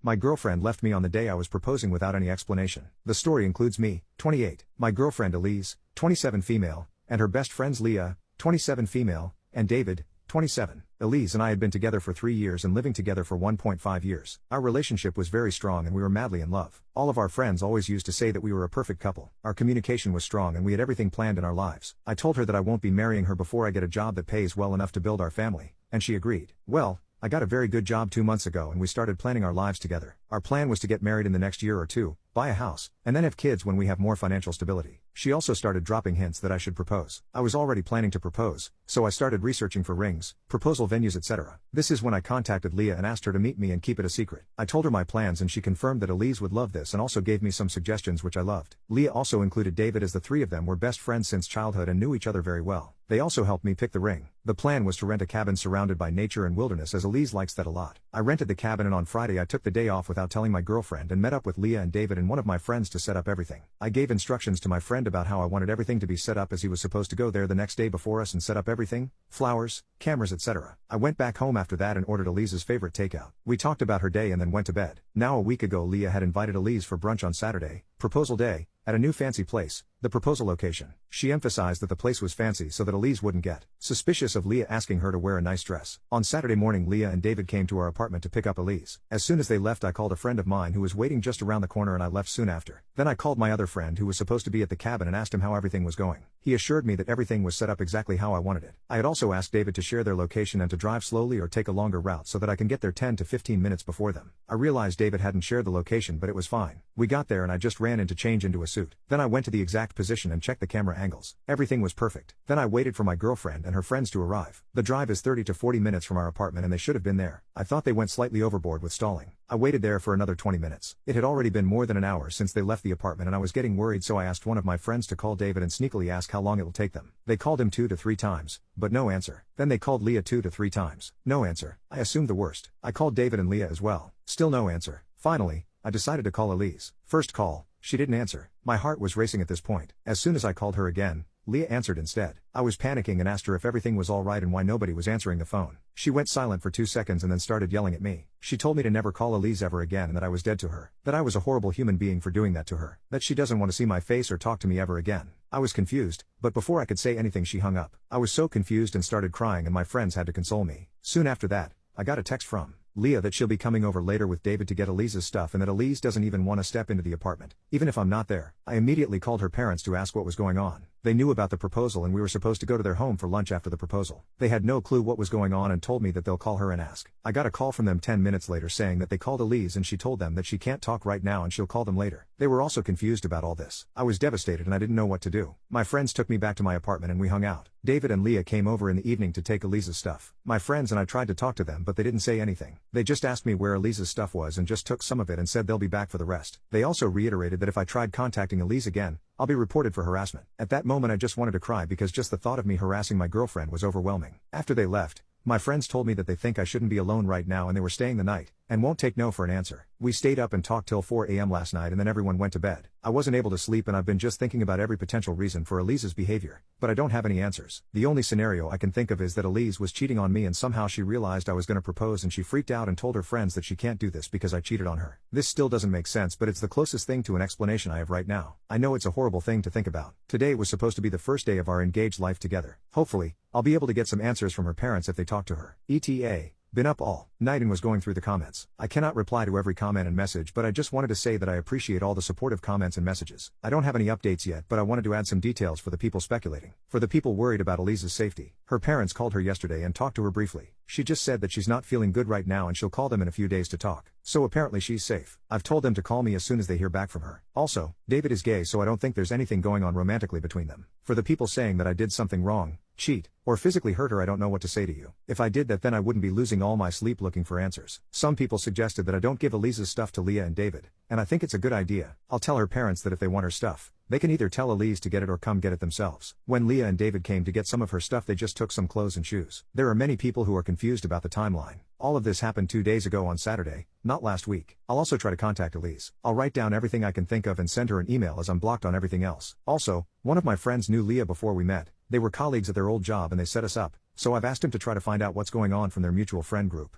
My girlfriend left me on the day I was proposing without any explanation. The story includes me, 28, my girlfriend Elise, 27 female, and her best friends Leah, 27 female, and David, 27. Elise and I had been together for 3 years and living together for 1.5 years. Our relationship was very strong and we were madly in love. All of our friends always used to say that we were a perfect couple. Our communication was strong and we had everything planned in our lives. I told her that I won't be marrying her before I get a job that pays well enough to build our family, and she agreed. Well, I got a very good job 2 months ago and we started planning our lives together. Our plan was to get married in the next year or two, buy a house, and then have kids when we have more financial stability. She also started dropping hints that I should propose. I was already planning to propose, so I started researching for rings, proposal venues, etc. This is when I contacted Leah and asked her to meet me and keep it a secret. I told her my plans and she confirmed that Elise would love this and also gave me some suggestions which I loved. Leah also included David, as the three of them were best friends since childhood and knew each other very well. They also helped me pick the ring. The plan was to rent a cabin surrounded by nature and wilderness, as Elise likes that a lot. I rented the cabin and on Friday I took the day off without telling my girlfriend and met up with Leah and David and one of my friends to set up everything. I gave instructions to my friend about how I wanted everything to be set up, as he was supposed to go there the next day before us and set up everything, flowers, cameras, etc. I went back home after that and ordered Elise's favorite takeout. We talked about her day and then went to bed. Now a week ago Leah had invited Elise for brunch on Saturday, proposal day, at a new fancy place, the proposal location. She emphasized that the place was fancy so that Elise wouldn't get suspicious of Leah asking her to wear a nice dress. On Saturday morning Leah and David came to our apartment to pick up Elise. As soon as they left I called a friend of mine who was waiting just around the corner and I left soon after. Then I called my other friend who was supposed to be at the cabin and asked him how everything was going. He assured me that everything was set up exactly how I wanted it. I had also asked David to share their location and to drive slowly or take a longer route so that I can get there 10 to 15 minutes before them. I realized David hadn't shared the location, but it was fine. We got there and I just ran in to change into a suit. Then I went to the exact position and checked the camera angles. Everything was perfect. Then I waited for my girlfriend and her friends to arrive. The drive is 30 to 40 minutes from our apartment and they should have been there. I thought they went slightly overboard with stalling. I waited there for another 20 minutes. It had already been more than an hour since they left the apartment and I was getting worried, so I asked one of my friends to call David and sneakily ask how long it will take them. They called him 2 to 3 times, but no answer. Then they called Leah 2 to 3 times. No answer. I assumed the worst. I called David and Leah as well. Still no answer. Finally, I decided to call Elise. First call, she didn't answer. My heart was racing at this point. As soon as I called her again, Leah answered instead. I was panicking and asked her if everything was all right and why nobody was answering the phone. She went silent for 2 seconds and then started yelling at me. She told me to never call Elise ever again and that I was dead to her. That I was a horrible human being for doing that to her. That she doesn't want to see my face or talk to me ever again. I was confused, but before I could say anything she hung up. I was so confused and started crying and my friends had to console me. Soon after that, I got a text from Leah that she'll be coming over later with David to get Elise's stuff and that Elise doesn't even want to step into the apartment, even if I'm not there. I immediately called her parents to ask what was going on. They knew about the proposal and we were supposed to go to their home for lunch after the proposal. They had no clue what was going on and told me that they'll call her and ask. I got a call from them 10 minutes later saying that they called Elise and she told them that she can't talk right now and she'll call them later. They were also confused about all this. I was devastated and I didn't know what to do. My friends took me back to my apartment and we hung out. David and Leah came over in the evening to take Elise's stuff. My friends and I tried to talk to them but they didn't say anything. They just asked me where Elise's stuff was and just took some of it and said they'll be back for the rest. They also reiterated that if I tried contacting Elise again, I'll be reported for harassment. At that moment I just wanted to cry because just the thought of me harassing my girlfriend was overwhelming. After they left, my friends told me that they think I shouldn't be alone right now and they were staying the night, and won't take no for an answer. We stayed up and talked till 4 a.m. last night and then everyone went to bed. I wasn't able to sleep and I've been just thinking about every potential reason for Elise's behavior, but I don't have any answers. The only scenario I can think of is that Elise was cheating on me and somehow she realized I was gonna propose and she freaked out and told her friends that she can't do this because I cheated on her. This still doesn't make sense, but it's the closest thing to an explanation I have right now. I know it's a horrible thing to think about. Today was supposed to be the first day of our engaged life together. Hopefully, I'll be able to get some answers from her parents if they talk to her. ETA. Been up all night and was going through the comments. I cannot reply to every comment and message, but I just wanted to say that I appreciate all the supportive comments and messages. I don't have any updates yet, but I wanted to add some details for the people speculating. For the people worried about Elise's safety, her parents called her yesterday and talked to her briefly. She just said that she's not feeling good right now and she'll call them in a few days to talk. So apparently she's safe. I've told them to call me as soon as they hear back from her. Also, David is gay, so I don't think there's anything going on romantically between them. For the people saying that I did something wrong, cheat, or physically hurt her, I don't know what to say to you. If I did that, then I wouldn't be losing all my sleep looking for answers. Some people suggested that I don't give Elise's stuff to Leah and David, and I think it's a good idea. I'll tell her parents that if they want her stuff, they can either tell Elise to get it or come get it themselves. When Leah and David came to get some of her stuff, they just took some clothes and shoes. There are many people who are confused about the timeline. All of this happened 2 days ago on Saturday, not last week. I'll also try to contact Elise. I'll write down everything I can think of and send her an email as I'm blocked on everything else. Also, one of my friends knew Leah before we met. They were colleagues at their old job and they set us up, so I've asked him to try to find out what's going on from their mutual friend group.